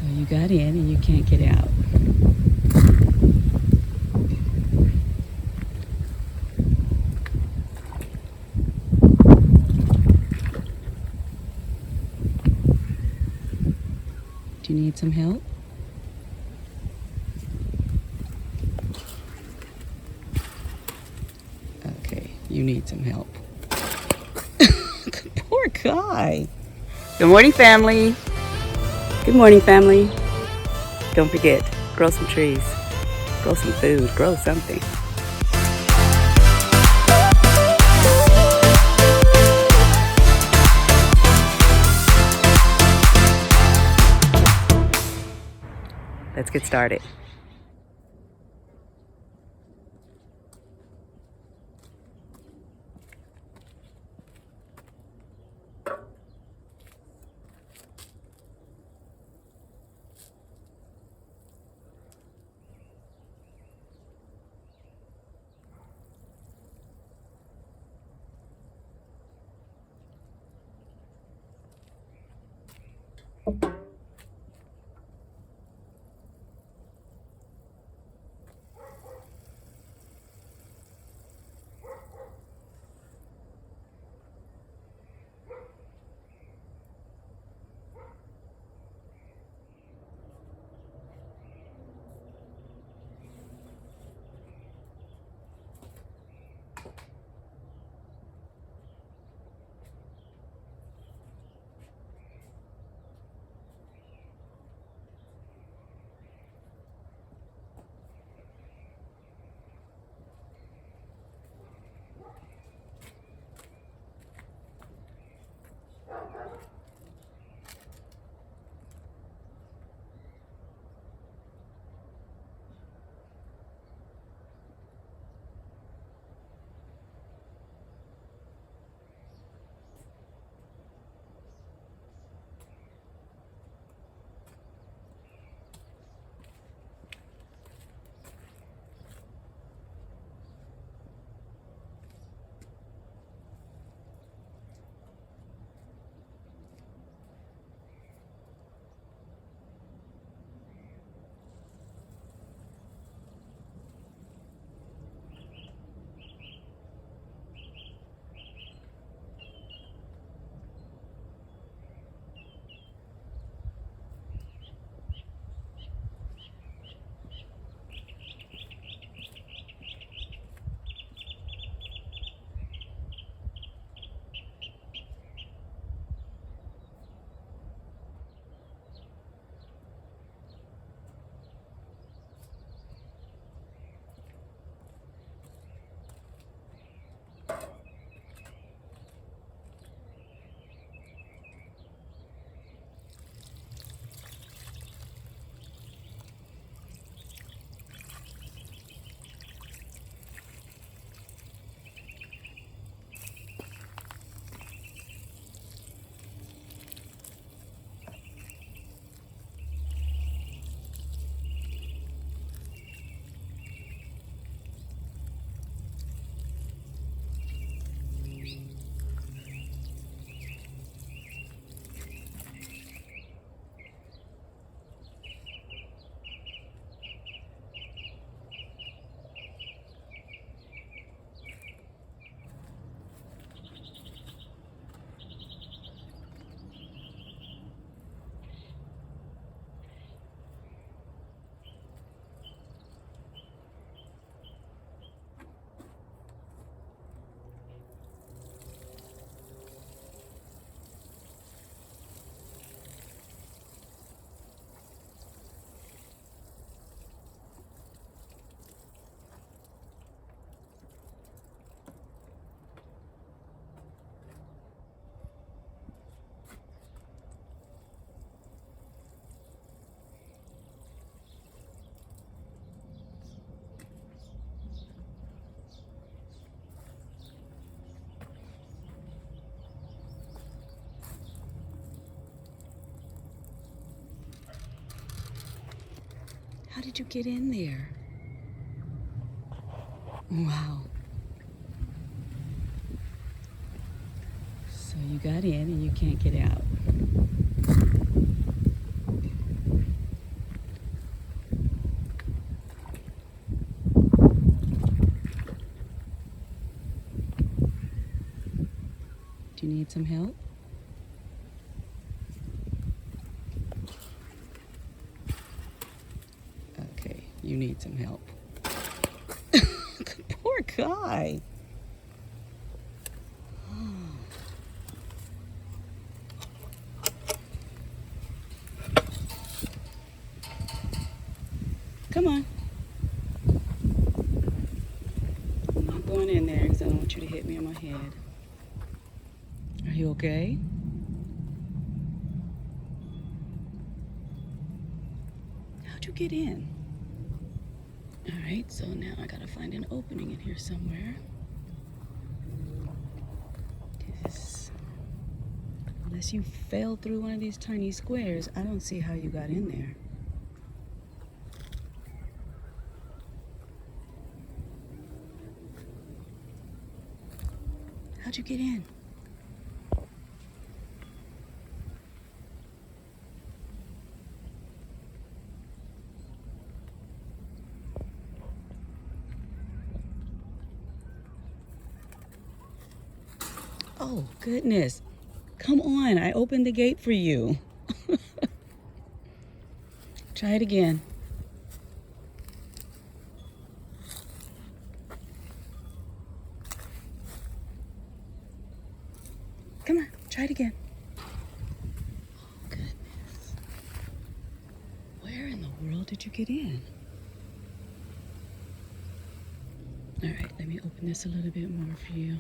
So you got in and you can't get out. Do you need some help? Okay, you need some help. Poor guy. Good morning, family. Good morning, family. Don't forget, grow some trees, grow some food, grow something. Let's get started. How did you get in there? Wow. So you got in and you can't get out. you need some help? Okay, you need some help. Poor guy. Come on. I'm not going in there because I don't want you to hit me on my head. Are you okay? How'd you get in? All right, so now I gotta find an opening in here somewhere. Unless you fell through one of these tiny squares, I don't see how you got in there. How'd you get in? Oh, goodness. Come on, I opened the gate for you. Try it again. Come on, try it again. Oh, goodness. Where in the world did you get in? All right, let me open this a little bit more for you.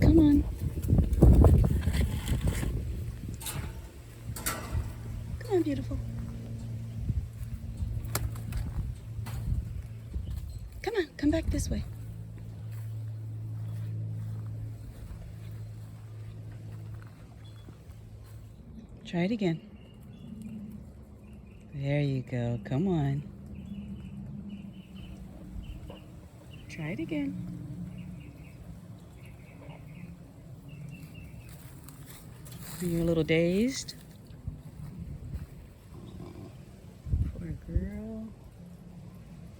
Come on. Come on, beautiful. Come on, come back this way. Try it again. There you go. Come on. Try it again. You're a little dazed. Poor girl.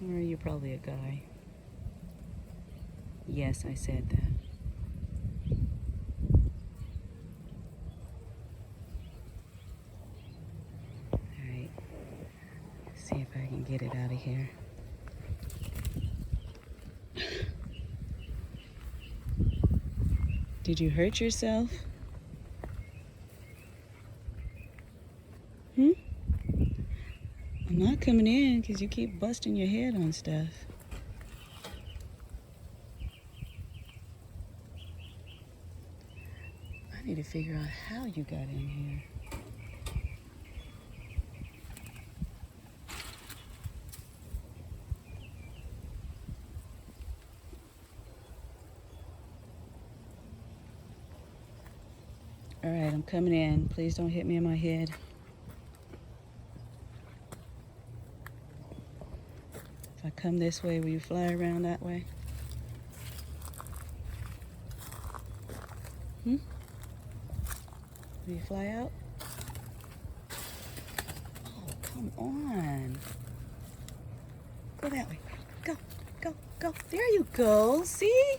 Or are you probably a guy? Yes, I said that. Alright. See if I can get it out of here. Did you hurt yourself? I'm not coming in because you keep busting your head on stuff. I need to figure out how you got in here. All right, I'm coming in. Please don't hit me in my head. If I come this way, will you fly around that way? Will you fly out? Oh, come on. Go that way. Go, go, go. There you go. See?